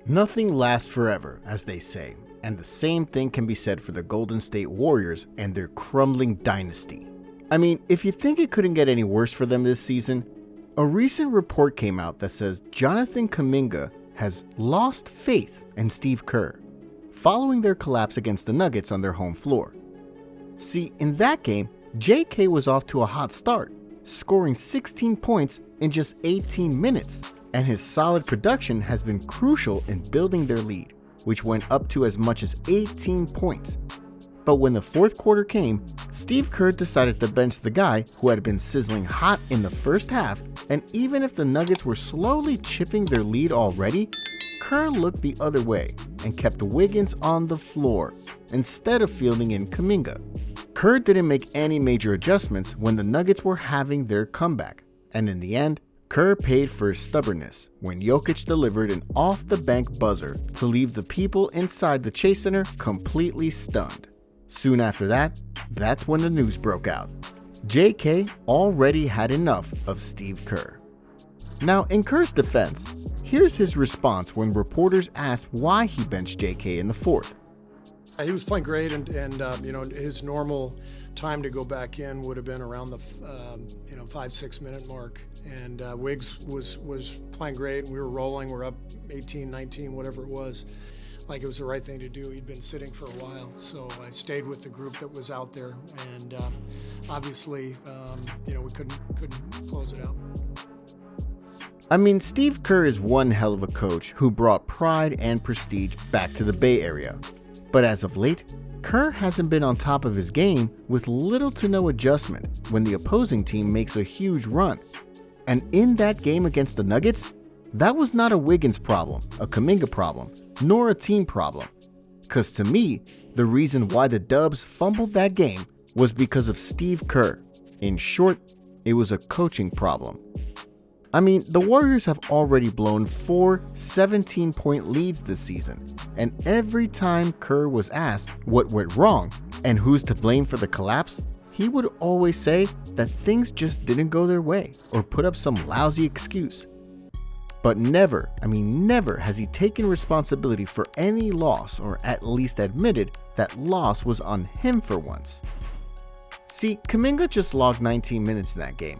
Nothing lasts forever, as they say, and the same thing can be said for the Golden State Warriors and their crumbling dynasty. I mean, if you think it couldn't get any worse for them this season, a recent report came out that says Jonathan Kuminga has lost faith in Steve Kerr, following their collapse against the Nuggets on their home floor. See, in that game, JK was off to a hot start, scoring 16 points in just 18 minutes, and his solid production has been crucial in building their lead, which went up to as much as 18 points. But when the fourth quarter came, Steve Kerr decided to bench the guy who had been sizzling hot in the first half, and even if the Nuggets were slowly chipping their lead already, Kerr looked the other way and kept Wiggins on the floor instead of fielding in Kuminga. Kerr didn't make any major adjustments when the Nuggets were having their comeback, and in the end, Kerr paid for his stubbornness when Jokic delivered an off-the-bank buzzer to leave the people inside the Chase Center completely stunned. Soon after that, that's when the news broke out. JK already had enough of Steve Kerr. Now, in Kerr's defense, here's his response when reporters asked why he benched JK in the fourth. He was playing great, and his normal time to go back in would have been around the 5-6 minute mark. And Wiggs was playing great, and we were rolling. We're up 18, 19, whatever it was. Like, it was the right thing to do. He'd been sitting for a while, so I stayed with the group that was out there, and obviously, we couldn't close it out. I mean, Steve Kerr is one hell of a coach who brought pride and prestige back to the Bay Area. But as of late, Kerr hasn't been on top of his game with little to no adjustment when the opposing team makes a huge run. And in that game against the Nuggets, that was not a Wiggins problem, a Kuminga problem, nor a team problem. Because to me, the reason why the Dubs fumbled that game was because of Steve Kerr. In short, it was a coaching problem. I mean, the Warriors have already blown 4 17-point leads this season, and every time Kerr was asked what went wrong and who's to blame for the collapse, he would always say that things just didn't go their way or put up some lousy excuse. But never has he taken responsibility for any loss, or at least admitted that loss was on him for once. See, Kuminga just logged 19 minutes in that game,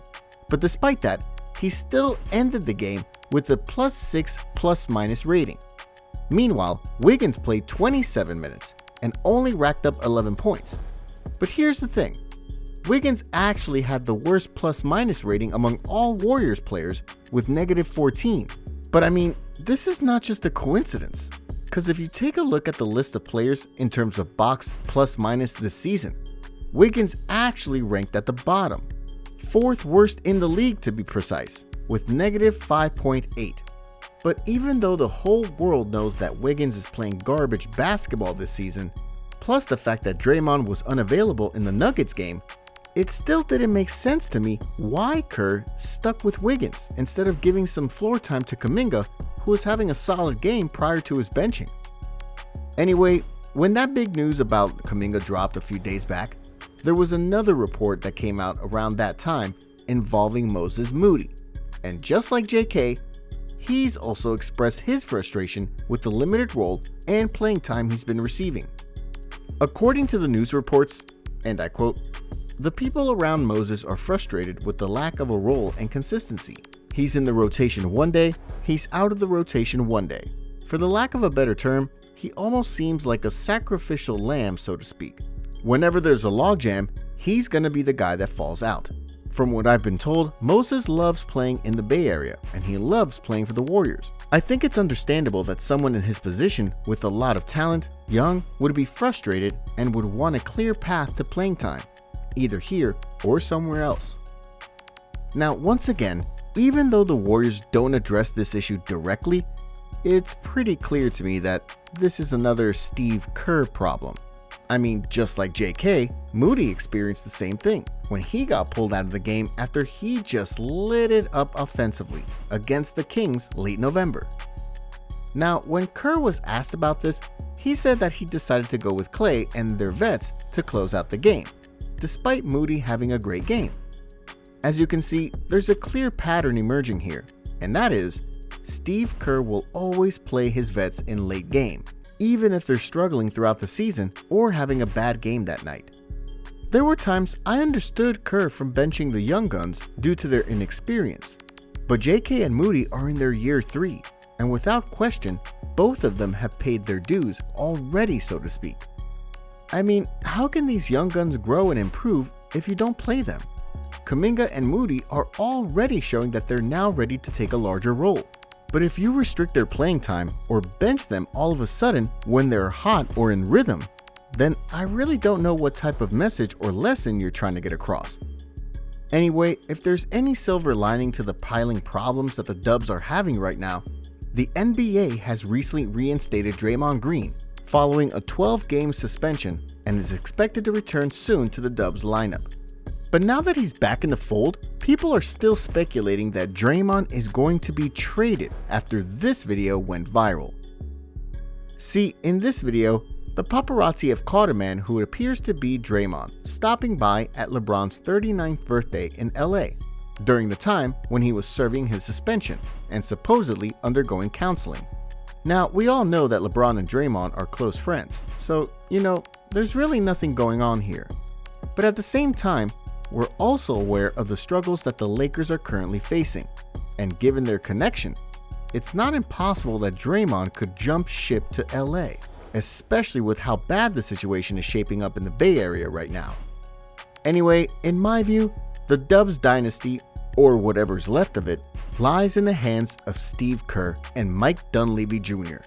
but despite that, he still ended the game with a +6 plus-minus rating. Meanwhile, Wiggins played 27 minutes and only racked up 11 points. But here's the thing, Wiggins actually had the worst plus-minus rating among all Warriors players with -14. But I mean, this is not just a coincidence, because if you take a look at the list of players in terms of box plus-minus this season, Wiggins actually ranked at the bottom. 4th worst in the league to be precise, with -5.8. But even though the whole world knows that Wiggins is playing garbage basketball this season, plus the fact that Draymond was unavailable in the Nuggets game, it still didn't make sense to me why Kerr stuck with Wiggins instead of giving some floor time to Kuminga, who was having a solid game prior to his benching. Anyway, when that big news about Kuminga dropped a few days back, there was another report that came out around that time involving Moses Moody. And just like JK, he's also expressed his frustration with the limited role and playing time he's been receiving. According to the news reports, and I quote, "The people around Moses are frustrated with the lack of a role and consistency. He's in the rotation one day, he's out of the rotation one day. For the lack of a better term, he almost seems like a sacrificial lamb, so to speak. Whenever there's a logjam, he's gonna be the guy that falls out. From what I've been told, Moses loves playing in the Bay Area, and he loves playing for the Warriors. I think it's understandable that someone in his position, with a lot of talent, young, would be frustrated and would want a clear path to playing time, either here or somewhere else." Now, once again, even though the Warriors don't address this issue directly, it's pretty clear to me that this is another Steve Kerr problem. I mean, just like JK, Moody experienced the same thing when he got pulled out of the game after he just lit it up offensively against the Kings late November. Now, when Kerr was asked about this, he said that he decided to go with Clay and their vets to close out the game, despite Moody having a great game. As you can see, there's a clear pattern emerging here, and that is, Steve Kerr will always play his vets in late game, even if they're struggling throughout the season or having a bad game that night. There were times I understood Kerr from benching the young guns due to their inexperience, but JK and Moody are in their year 3, and without question, both of them have paid their dues already, so to speak. I mean, how can these young guns grow and improve if you don't play them? Kuminga and Moody are already showing that they're now ready to take a larger role. But if you restrict their playing time or bench them all of a sudden when they're hot or in rhythm, then I really don't know what type of message or lesson you're trying to get across. Anyway, if there's any silver lining to the piling problems that the Dubs are having right now, the NBA has recently reinstated Draymond Green following a 12-game suspension and is expected to return soon to the Dubs lineup. But now that he's back in the fold, people are still speculating that Draymond is going to be traded after this video went viral. See, in this video, the paparazzi have caught a man who appears to be Draymond stopping by at LeBron's 39th birthday in LA during the time when he was serving his suspension and supposedly undergoing counseling. Now, we all know that LeBron and Draymond are close friends, so, there's really nothing going on here. But at the same time, we're also aware of the struggles that the Lakers are currently facing, and given their connection, it's not impossible that Draymond could jump ship to LA, especially with how bad the situation is shaping up in the Bay Area right now. Anyway, in my view, the Dubs dynasty, or whatever's left of it, lies in the hands of Steve Kerr and Mike Dunleavy Jr.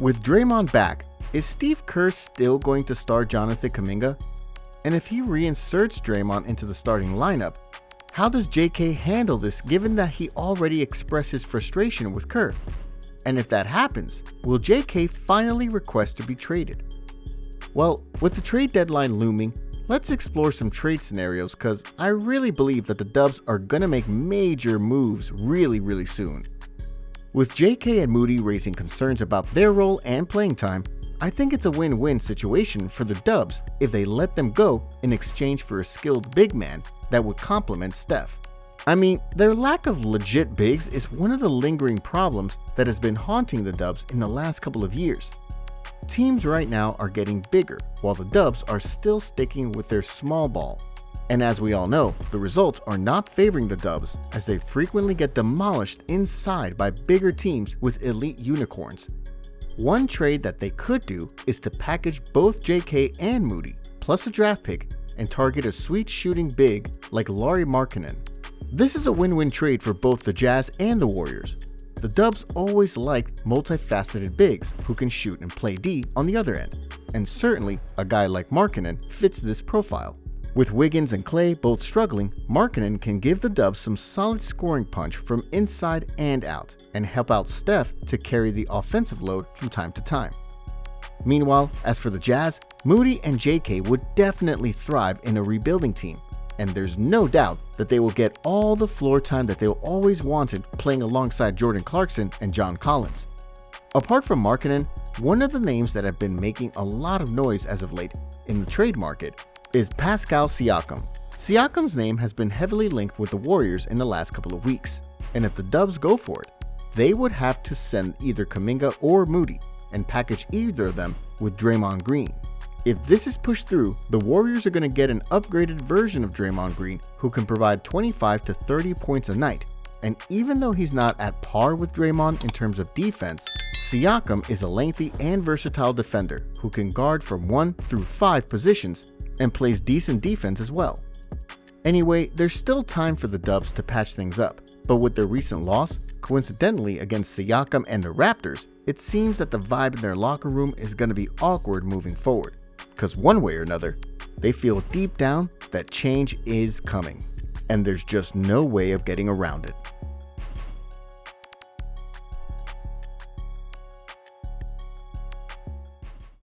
With Draymond back, is Steve Kerr still going to start Jonathan Kuminga? And if he reinserts Draymond into the starting lineup, how does JK handle this given that he already expressed his frustration with Kerr? And if that happens, will JK finally request to be traded? Well, with the trade deadline looming, let's explore some trade scenarios because I really believe that the Dubs are going to make major moves really soon. With JK and Moody raising concerns about their role and playing time, I think it's a win-win situation for the Dubs if they let them go in exchange for a skilled big man that would complement Steph. I mean, their lack of legit bigs is one of the lingering problems that has been haunting the Dubs in the last couple of years. Teams right now are getting bigger, while the Dubs are still sticking with their small ball. And as we all know, the results are not favoring the Dubs as they frequently get demolished inside by bigger teams with elite unicorns. One trade that they could do is to package both JK and Moody, plus a draft pick, and target a sweet shooting big like Lauri Markkanen. This is a win-win trade for both the Jazz and the Warriors. The Dubs always liked multifaceted bigs who can shoot and play D on the other end, and certainly a guy like Markkanen fits this profile. With Wiggins and Clay both struggling, Markkanen can give the Dubs some solid scoring punch from inside and out, and help out Steph to carry the offensive load from time to time. Meanwhile, as for the Jazz, Moody and JK would definitely thrive in a rebuilding team, and there's no doubt that they will get all the floor time that they've always wanted playing alongside Jordan Clarkson and John Collins. Apart from Markkanen, one of the names that have been making a lot of noise as of late in the trade market is Pascal Siakam. Siakam's name has been heavily linked with the Warriors in the last couple of weeks, and if the Dubs go for it, they would have to send either Kuminga or Moody and package either of them with Draymond Green. If this is pushed through, the Warriors are going to get an upgraded version of Draymond Green who can provide 25 to 30 points a night, and even though he's not at par with Draymond in terms of defense, Siakam is a lengthy and versatile defender who can guard from 1 through 5 positions and plays decent defense as well. Anyway, there's still time for the Dubs to patch things up, but with their recent loss, coincidentally against Siakam and the Raptors, it seems that the vibe in their locker room is going to be awkward moving forward, because one way or another, they feel deep down that change is coming, and there's just no way of getting around it.